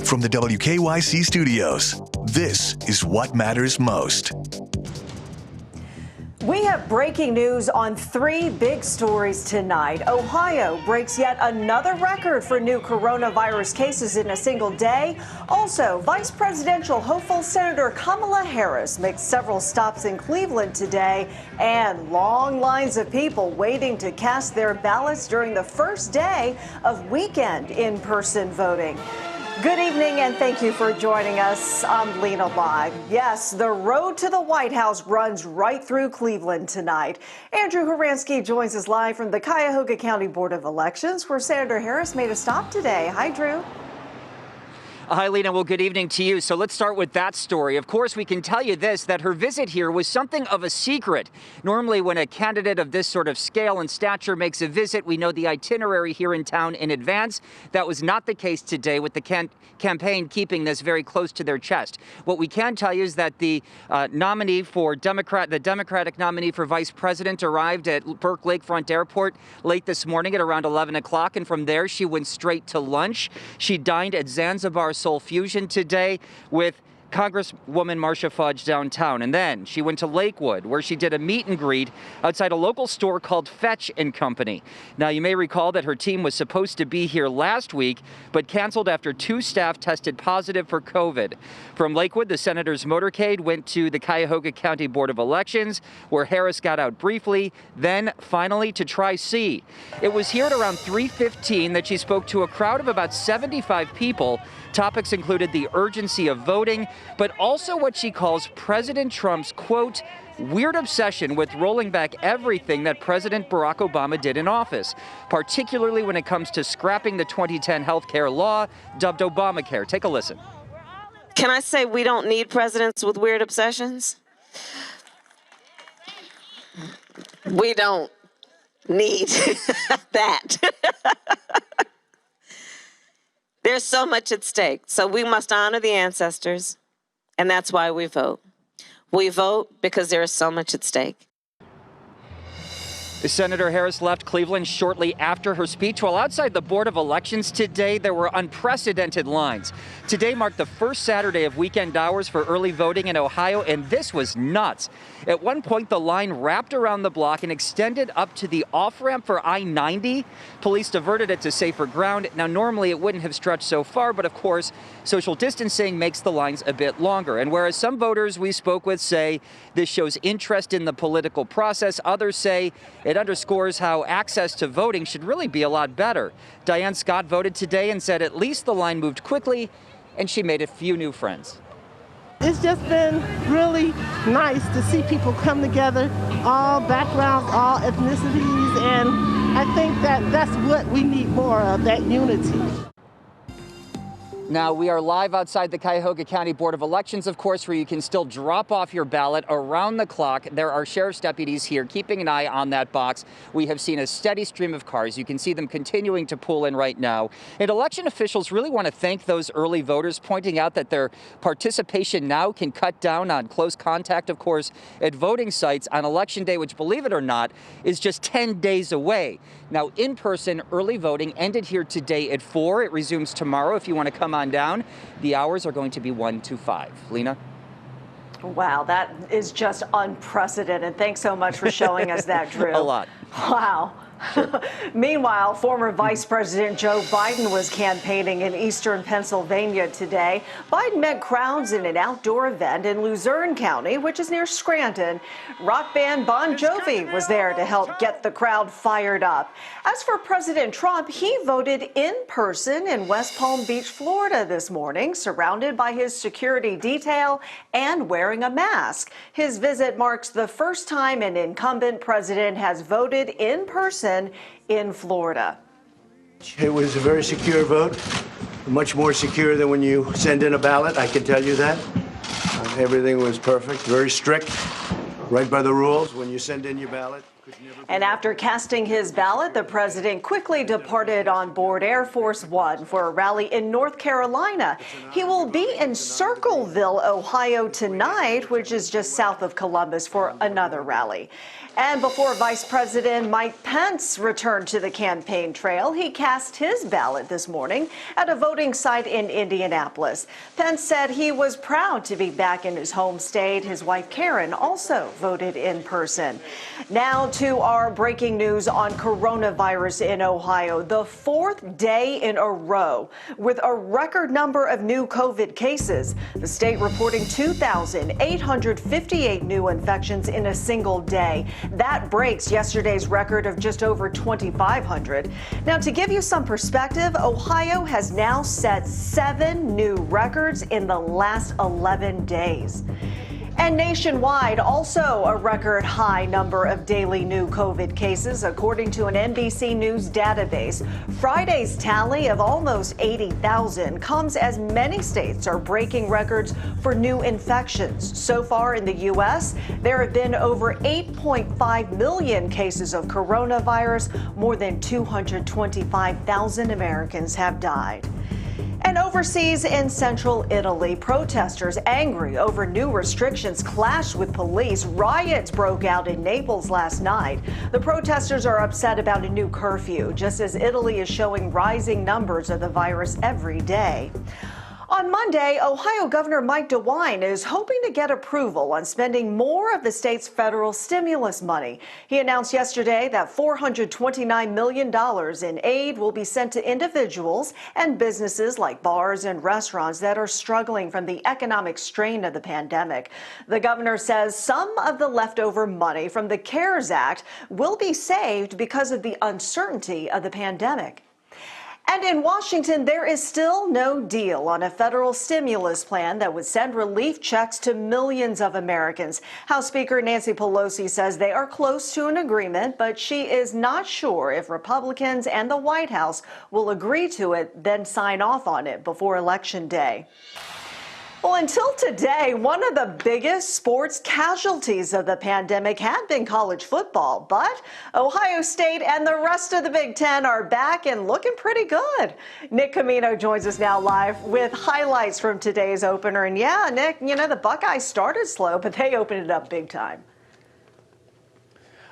From the WKYC studios, this is What Matters Most. We have breaking news on three big stories tonight. Ohio breaks yet another record for new coronavirus cases in a single day. Also, vice presidential hopeful Senator Kamala Harris makes several stops in Cleveland today, and long lines of people waiting to cast their ballots during the first day of weekend in-person voting. Good evening and thank you for joining us. I'm Lena Live. Yes, the road to the White House runs right through Cleveland tonight. Andrew Horansky joins us live from the Cuyahoga County Board of Elections, where Senator Harris made a stop today. Hi, Drew. Hi, Lena. Well, good evening to you. So let's start with that story. Of course, we can tell you this, that her visit here was something of a secret. Normally, when a candidate of this sort of scale and stature makes a visit, we know the itinerary here in town in advance. That was not the case today, with the campaign keeping this very close to their chest. What we can tell you is that the nominee for the Democratic nominee for vice president arrived at Burke Lakefront Airport late this morning at around 11 o'clock. And from there, she went straight to lunch. She dined at Zanzibar Soul Fusion today with Congresswoman Marcia Fudge downtown. And then she went to Lakewood, where she did a meet and greet outside a local store called Fetch and Company. Now, you may recall that her team was supposed to be here last week, but canceled after two staff tested positive for COVID. From Lakewood, the senator's motorcade went to the Cuyahoga County Board of Elections, where Harris got out briefly, then finally to Tri-C. It was here at around 3:15 that she spoke to a crowd of about 75 people. Topics included the urgency of voting, but also what she calls President Trump's, quote, weird obsession with rolling back everything that President Barack Obama did in office, particularly when it comes to scrapping the 2010 health care law dubbed Obamacare. Take a listen. Can I say we don't need presidents with weird obsessions? We don't need that. There's so much at stake, so we must honor the ancestors, and that's why we vote. We vote because there is so much at stake. Senator Harris left Cleveland shortly after her speech, while outside the Board of Elections today, there were unprecedented lines. Today marked the first Saturday of weekend hours for early voting in Ohio, and this was nuts. At one point, the line wrapped around the block and extended up to the off-ramp for I-90. Police diverted it to safer ground. Now, normally it wouldn't have stretched so far, but of course, social distancing makes the lines a bit longer. And whereas some voters we spoke with say this shows interest in the political process, others say it underscores how access to voting should really be a lot better. Diane Scott voted today and said at least the line moved quickly and she made a few new friends. It's just been really nice to see people come together, all backgrounds, all ethnicities, and I think that that's what we need more of, that unity. Now, we are live outside the Cuyahoga County Board of Elections, of course, where you can still drop off your ballot around the clock. There are sheriff's deputies here keeping an eye on that box. We have seen a steady stream of cars. You can see them continuing to pull in right now. And election officials really want to thank those early voters, pointing out that their participation now can cut down on close contact, of course, at voting sites on Election Day, which, believe it or not, is just 10 days away. Now, in-person early voting ended here today at 4. It resumes tomorrow if you want to come on down. The hours are going to be 1 to 5. Lena? Wow, that is just unprecedented. Thanks so much for showing us that, Drew. A lot. Wow. Sure. Meanwhile, former Vice President Joe Biden was campaigning in eastern Pennsylvania today. Biden met crowds in an outdoor event in Luzerne County, which is near Scranton. Rock band Bon Jovi was there to help get the crowd fired up. As for President Trump, he voted in person in West Palm Beach, Florida this morning, surrounded by his security detail and wearing a mask. His visit marks the first time an incumbent president has voted in person in Florida. It was a very secure vote, much more secure than when you send in a ballot, I can tell you that. Everything was perfect, very strict, right by the rules when you send in your ballot. And after casting his ballot, the president quickly departed on board Air Force One for a rally in North Carolina. He will be in Circleville, Ohio tonight, which is just south of Columbus, for another rally. And before Vice President Mike Pence returned to the campaign trail, he cast his ballot this morning at a voting site in Indianapolis. Pence said he was proud to be back in his home state. His wife Karen also voted in person. Now to our breaking news on coronavirus in Ohio. The fourth day in a row with a record number of new COVID cases. The state reporting 2,858 new infections in a single day. That breaks yesterday's record of just over 2,500. Now, to give you some perspective, Ohio has now set 7 new records in the last 11 days. And nationwide, also a record high number of daily new COVID cases, according to an NBC News database. Friday's tally of almost 80,000 comes as many states are breaking records for new infections. So far in the U.S., there have been over 8.5 million cases of coronavirus. More than 225,000 Americans have died. And overseas in central Italy, protesters angry over new restrictions clashed with police. Riots broke out in Naples last night. The protesters are upset about a new curfew, just as Italy is showing rising numbers of the virus every day. On Monday, Ohio Governor Mike DeWine is hoping to get approval on spending more of the state's federal stimulus money. He announced yesterday that $429 million in aid will be sent to individuals and businesses like bars and restaurants that are struggling from the economic strain of the pandemic. The governor says some of the leftover money from the CARES Act will be saved because of the uncertainty of the pandemic. And in Washington, there is still no deal on a federal stimulus plan that would send relief checks to millions of Americans. House Speaker Nancy Pelosi says they are close to an agreement, but she is not sure if Republicans and the White House will agree to it, then sign off on it before Election Day. Well, until today, one of the biggest sports casualties of the pandemic had been college football. But Ohio State and the rest of the Big Ten are back and looking pretty good. Nick Camino joins us now live with highlights from today's opener. And yeah, Nick, you know, the Buckeyes started slow, but they opened it up big time.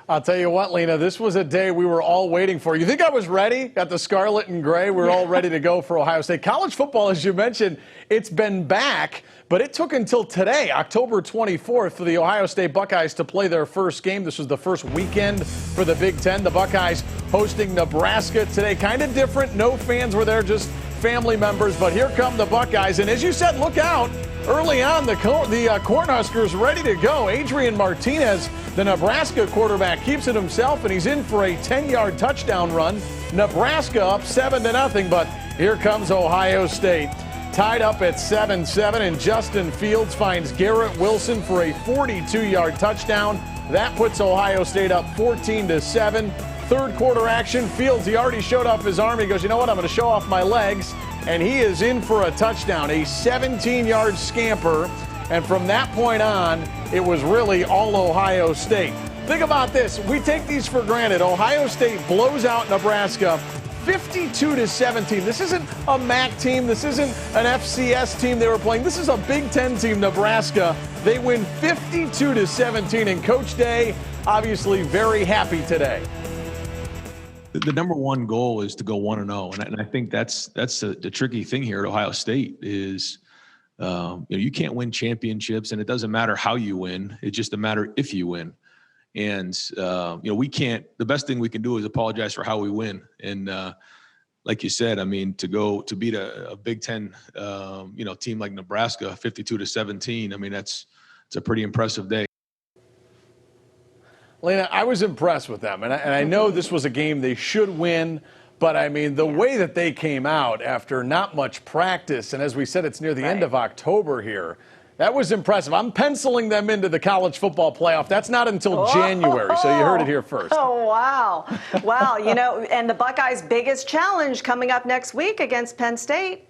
I'll tell you what, Lena, this was a day we were all waiting for. You think I was ready? Got the scarlet and gray. We're all ready to go for Ohio State. College football, as you mentioned, it's been back, but it took until today, October 24th, for the Ohio State Buckeyes to play their first game. This was the first weekend for the Big Ten. The Buckeyes hosting Nebraska today. Kind of different. No fans were there, just family members. But here come the Buckeyes. And as you said, look out. Early on, the Cornhuskers ready to go. Adrian Martinez, the Nebraska quarterback, keeps it himself, and he's in for a 10-yard touchdown run. Nebraska up 7-0, but here comes Ohio State. Tied up at 7-7, and Justin Fields finds Garrett Wilson for a 42-yard touchdown. That puts Ohio State up 14-7. Third quarter action. Fields, he already showed off his arm. He goes, you know what, I'm going to show off my legs. And he is in for a touchdown, a 17-yard scamper. And from that point on, it was really all Ohio State. Think about this. We take these for granted. Ohio State blows out Nebraska 52-17. This isn't a MAC team. This isn't an FCS team they were playing. This is a Big Ten team, Nebraska. They win 52-17. And Coach Day, obviously very happy today. The number one goal is to go 1-0, and I think that's the tricky thing here at Ohio State is you can't win championships, and it doesn't matter how you win. It's just a matter if you win. And we can't. The best thing we can do is apologize for how we win. And like you said, I mean, to beat a Big Ten team like Nebraska 52-17. I mean, it's a pretty impressive day. Lena, I was impressed with them, and I know this was a game they should win, but I mean, the way that they came out after not much practice, and as we said, it's near the end of October here, that was impressive. I'm penciling them into the college football playoff. That's not until January, so you heard it here first. Oh, wow. Wow, and the Buckeyes' biggest challenge coming up next week against Penn State.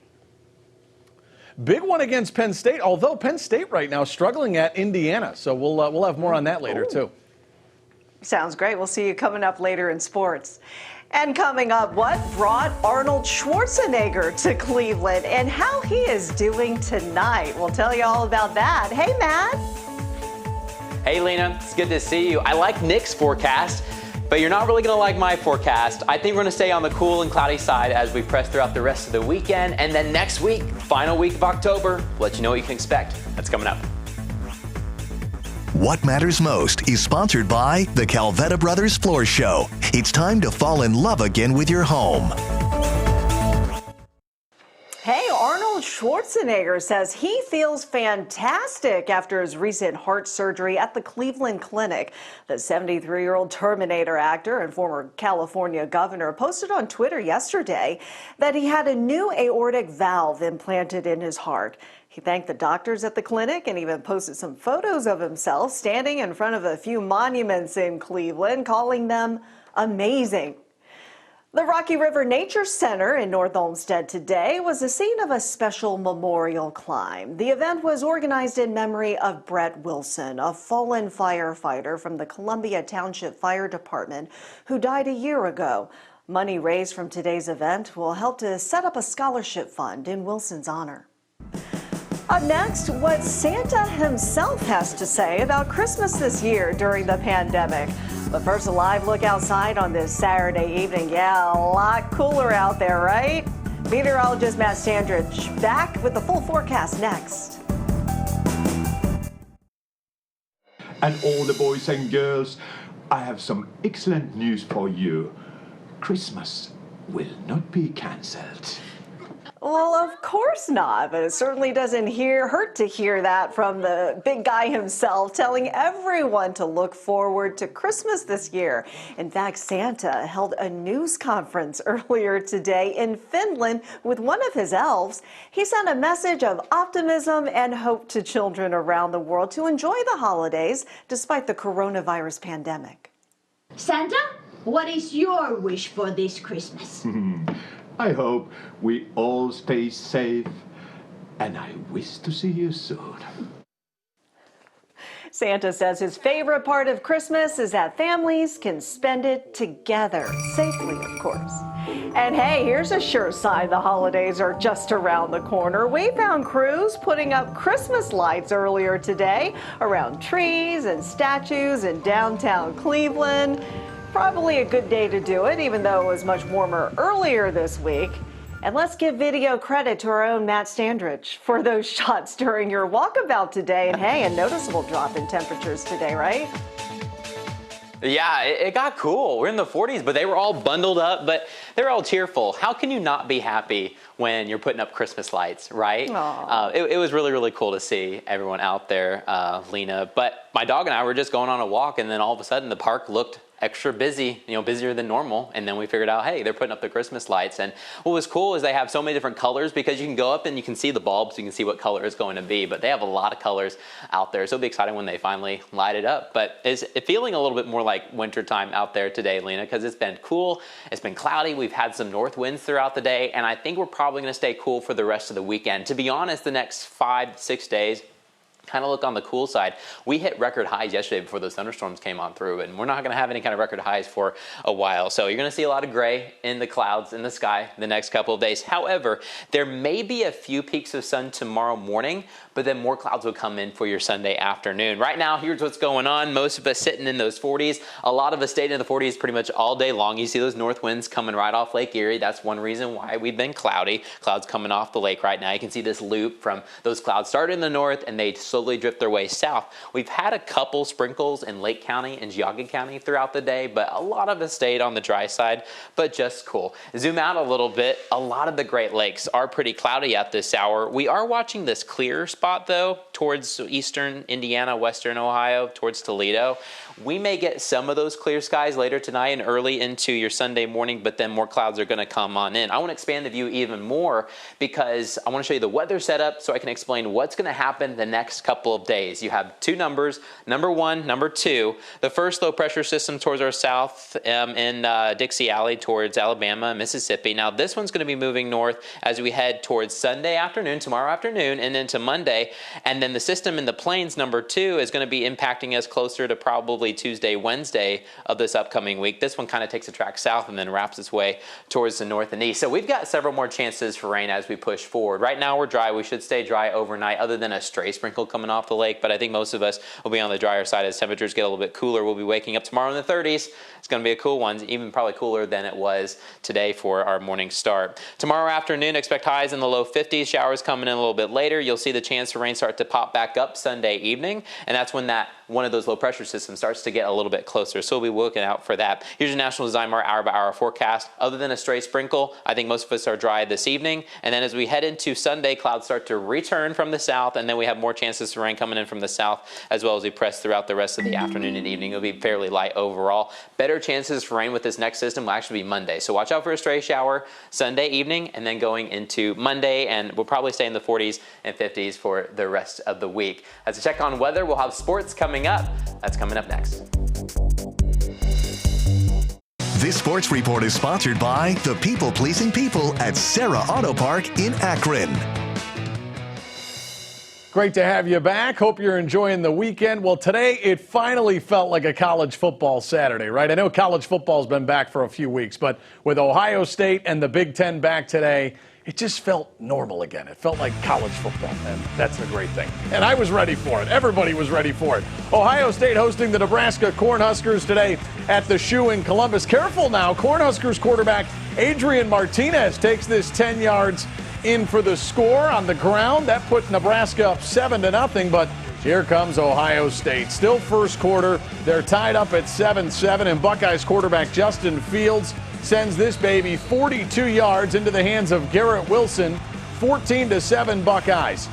Big one against Penn State, although Penn State right now struggling at Indiana, so we'll have more on that later, too. Sounds great. We'll see you coming up later in sports. And coming up, what brought Arnold Schwarzenegger to Cleveland and how he is doing tonight. We'll tell you all about that. Hey, Matt. Hey, Lena. It's good to see you. I like Nick's forecast, but you're not really going to like my forecast. I think we're going to stay on the cool and cloudy side as we press throughout the rest of the weekend. And then next week, final week of October, we'll let you know what you can expect. That's coming up. What Matters Most is sponsored by the Calvetta Brothers Floor Show. It's time to fall in love again with your home. Hey, Arnold Schwarzenegger says he feels fantastic after his recent heart surgery at the Cleveland Clinic. The 73-year-old Terminator actor and former California governor posted on Twitter yesterday that he had a new aortic valve implanted in his heart. He thanked the doctors at the clinic and even posted some photos of himself standing in front of a few monuments in Cleveland, calling them amazing. The Rocky River Nature Center in North Olmsted today was the scene of a special memorial climb. The event was organized in memory of Brett Wilson, a fallen firefighter from the Columbia Township Fire Department who died a year ago. Money raised from today's event will help to set up a scholarship fund in Wilson's honor. Up next, what Santa himself has to say about Christmas this year during the pandemic. But first, a live look outside on this Saturday evening. Yeah, a lot cooler out there, right? Meteorologist Matt Standridge back with the full forecast next. And all the boys and girls, I have some excellent news for you. Christmas will not be cancelled. Well, of course not, but it certainly doesn't hurt to hear that from the big guy himself, telling everyone to look forward to Christmas this year. In fact, Santa held a news conference earlier today in Finland with one of his elves. He sent a message of optimism and hope to children around the world to enjoy the holidays despite the coronavirus pandemic. Santa, what is your wish for this Christmas? I hope we all stay safe, and I wish to see you soon. Santa says his favorite part of Christmas is that families can spend it together, safely, of course. And hey, here's a sure sign the holidays are just around the corner. We found crews putting up Christmas lights earlier today around trees and statues in downtown Cleveland. Probably a good day to do it, even though it was much warmer earlier this week. And let's give video credit to our own Matt Standridge for those shots during your walkabout today. And hey, a noticeable drop in temperatures today, right? Yeah, it got cool. We're in the 40s, but they were all bundled up, but they're all cheerful. How can you not be happy when you're putting up Christmas lights, right? It was really, really cool to see everyone out there, Lena. But my dog and I were just going on a walk, and then all of a sudden the park looked extra busy, busier than normal. And then we figured out, hey, they're putting up the Christmas lights. And what was cool is they have so many different colors because you can go up and you can see the bulbs, you can see what color it's going to be, but they have a lot of colors out there. So it'll be exciting when they finally light it up. But is it feeling a little bit more like wintertime out there today, Lena? Because it's been cool, it's been cloudy, we've had some north winds throughout the day, and I think we're probably gonna stay cool for the rest of the weekend. To be honest, the next 5 to 6 days, kind of look on the cool side. We hit record highs yesterday before those thunderstorms came on through, and we're not going to have any kind of record highs for a while. So you're going to see a lot of gray in the clouds in the sky the next couple of days. However, there may be a few peaks of sun tomorrow morning, but then more clouds will come in for your Sunday afternoon. Right now, here's what's going on. Most of us sitting in those 40s. A lot of us stayed in the 40s pretty much all day long. You see those north winds coming right off Lake Erie. That's one reason why we've been cloudy. Clouds coming off the lake right now. You can see this loop from those clouds started in the north and they slowly drift their way south. We've had a couple sprinkles in Lake County and Geauga County throughout the day, but a lot of us stayed on the dry side, but just cool. Zoom out a little bit. A lot of the Great Lakes are pretty cloudy at this hour. We are watching this clear spot though towards eastern Indiana, western Ohio, towards Toledo. We may get some of those clear skies later tonight and early into your Sunday morning, but then more clouds are going to come on in. I want to expand the view even more because I want to show you the weather setup so I can explain what's going to happen the next couple of days. You have two numbers, number one, number two. The first low pressure system towards our south in Dixie Alley towards Alabama and Mississippi. Now this one's going to be moving north as we head towards Sunday afternoon, tomorrow afternoon, and into Monday. And then then the system in the plains, number 2, is going to be impacting us closer to probably Tuesday, Wednesday of this upcoming week. This one kind of takes a track south and then wraps its way towards the north and east. So we've got several more chances for rain as we push forward. Right now we're dry. We should stay dry overnight other than a stray sprinkle coming off the lake, but I think most of us will be on the drier side as temperatures get a little bit cooler. We'll be waking up tomorrow in the 30s. It's going to be a cool one, even probably cooler than it was today for our morning start. Tomorrow afternoon, expect highs in the low 50s. Showers coming in a little bit later. You'll see the chance for rain start to pop back up Sunday evening, and that's when one of those low pressure systems starts to get a little bit closer. So we'll be looking out for that. Here's your National Design Mart hour-by-hour forecast. Other than a stray sprinkle, I think most of us are dry this evening. And then as we head into Sunday, clouds start to return from the south, and then we have more chances for rain coming in from the south as well as we press throughout the rest of the afternoon and evening. It'll be fairly light overall. Better chances for rain with this next system will actually be Monday. So watch out for a stray shower Sunday evening and then going into Monday, and we'll probably stay in the 40s and 50s for the rest of the week. As a check on weather, we'll have sports coming up. That's coming up next. This sports report is sponsored by the people-pleasing people at Serra Auto Park in Akron. Great to have you back. Hope you're enjoying the weekend. Well, today it finally felt like a college football Saturday, right? I know college football's been back for a few weeks, but with Ohio State and the Big Ten back today, it just felt normal again. It felt like college football, and that's a great thing. And I was ready for it. Everybody was ready for it. Ohio State hosting the Nebraska Cornhuskers today at the Shoe in Columbus. Careful now, Cornhuskers quarterback Adrian Martinez takes this 10 yards in for the score on the ground. That put Nebraska up 7-0, but here comes Ohio State. Still first quarter. They're tied up at 7-7, and Buckeyes quarterback Justin Fields sends this baby 42 yards into the hands of Garrett Wilson. 14-7 Buckeyes.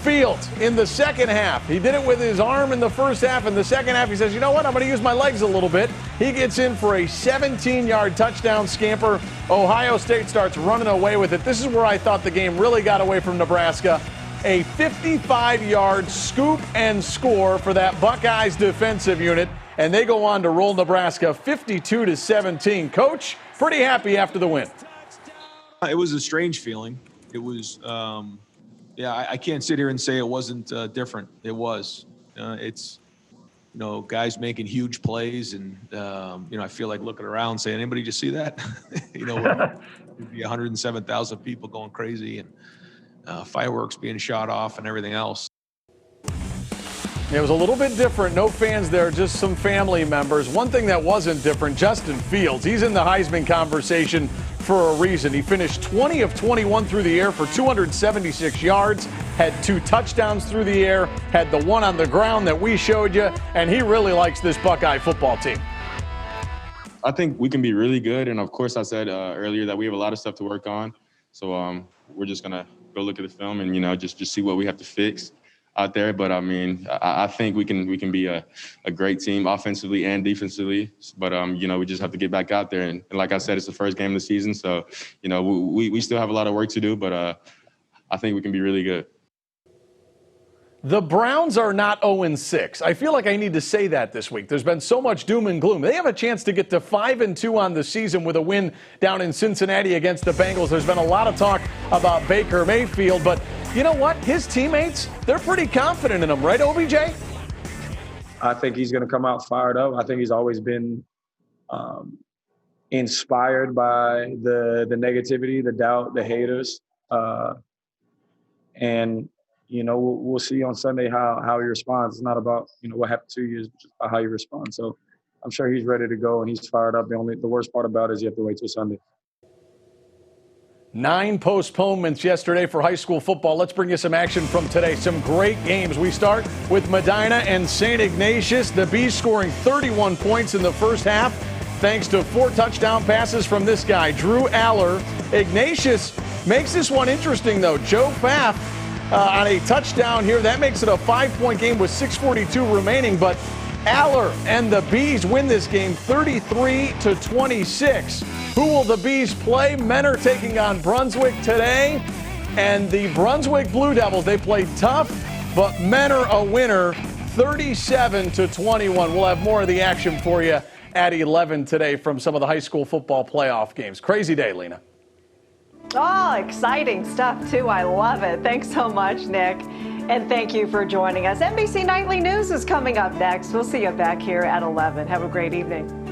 Fields in the second half. He did it with his arm in the first half. In the second half, he says, you know what, I'm going to use my legs a little bit. He gets in for a 17-yard touchdown scamper. Ohio State starts running away with it. This is where I thought the game really got away from Nebraska. A 55-yard scoop and score for that Buckeyes defensive unit, and they go on to roll Nebraska 52-17. Coach, pretty happy after the win. It was a strange feeling. It was, I can't sit here and say it wasn't different. It was. It's, guys making huge plays, and, I feel like looking around saying, anybody just see that? It'd be 107,000 people going crazy, and fireworks being shot off and everything else. It was a little bit different. No fans there, just some family members. One thing that wasn't different, Justin Fields. He's in the Heisman conversation for a reason. He finished 20 of 21 through the air for 276 yards, had 2 touchdowns through the air, had the one on the ground that we showed you, and he really likes this Buckeye football team. I think we can be really good, and of course I said earlier that we have a lot of stuff to work on. So we're just going to go look at the film and, just see what we have to fix out there. But I think we can be a great team offensively and defensively. But we just have to get back out there. And like I said, it's the first game of the season, so we still have a lot of work to do. But I think we can be really good. The Browns are not 0-6. I feel like I need to say that this week. There's been so much doom and gloom. They have a chance to get to 5-2 on the season with a win down in Cincinnati against the Bengals. There's been a lot of talk about Baker Mayfield, but you know what? His teammates, they're pretty confident in him, right, OBJ? I think he's going to come out fired up. I think he's always been inspired by the negativity, the doubt, the haters. And we'll see on Sunday how he responds. It's not about, what happened 2 years, but just about how you respond. So I'm sure he's ready to go and he's fired up. The worst part about it is you have to wait till Sunday. 9 postponements yesterday for high school football. Let's bring you some action from today. Some great games. We start with Medina and St. Ignatius. The Bees scoring 31 points in the first half thanks to 4 touchdown passes from this guy, Drew Aller. Ignatius makes this one interesting, though. Joe Pfaff on a touchdown here. That makes it a 5-point game with 6:42 remaining, but Aller and the Bees win this game 33-26. Who will the Bees play? Mentor taking on Brunswick today. And the Brunswick Blue Devils, they played tough, but Mentor a winner 37-21. We'll have more of the action for you at 11 today from some of the high school football playoff games. Crazy day, Lena. Oh, exciting stuff, too. I love it. Thanks so much, Nick. And thank you for joining us. NBC Nightly News is coming up next. We'll see you back here at 11. Have a great evening.